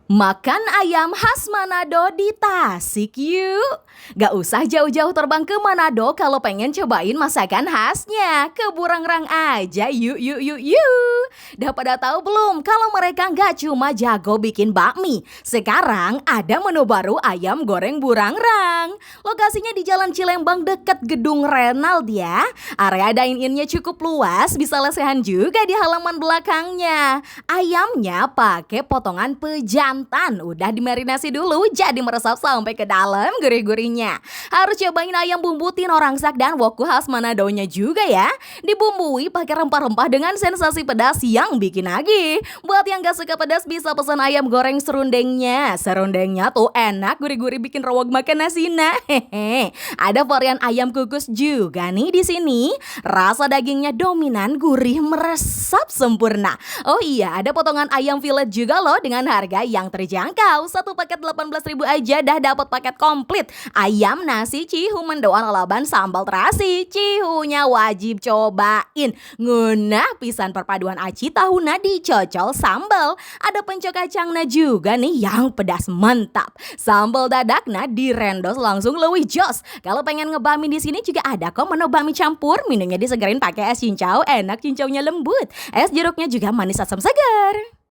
Makan ayam khas Manado di Tasik yuk. Gak usah jauh-jauh terbang ke Manado kalau pengen cobain masakan khasnya. Ke Burangrang aja yuk yuk yuk yuk. Udah pada tahu belum kalau mereka gak cuma jago bikin bakmi. Sekarang ada menu baru ayam goreng Burangrang. Lokasinya di Jalan Cilembang deket Gedung Renald ya. Area dine-innya cukup luas, bisa lesehan juga di halaman belakangnya. Ayamnya pakai potongan pejantan, udah dimarinasi dulu jadi meresap sampai ke dalam gurih-gurihnya. Harus cobain ayam bumbu tino rangsak dan woku khas Manadonya juga ya. Dibumbui pakai rempah-rempah dengan sensasi pedas yang bikin nagih. Buat yang gak suka pedas bisa pesan ayam goreng serundengnya. Serundengnya tuh enak, gurih-gurih bikin rawag makan nasi nah. Hehe. Ada varian ayam kukus juga nih di sini. Rasa dagingnya dominan, gurih meresap sempurna. Oh iya, ada potongan ayam fillet juga loh dengan harga yang terjangkau. Satu paket 18.000 aja dah dapat paket komplit. Ayam nasi cihu mendoan lalaban sambal terasi. Cihunya wajib cobain. Ngunah pisan perpaduan aci tahuna dicocol sambal. Ada pencok kacangna juga nih yang pedas mantap. Sambal dadakna direndos langsung leuwih jos. Kalau pengen ngebami di sini juga ada kok menu bami campur. Minumnya disegerin pakai es cincau, enak cincaunya lembut. Es jeruknya juga manis asam segar.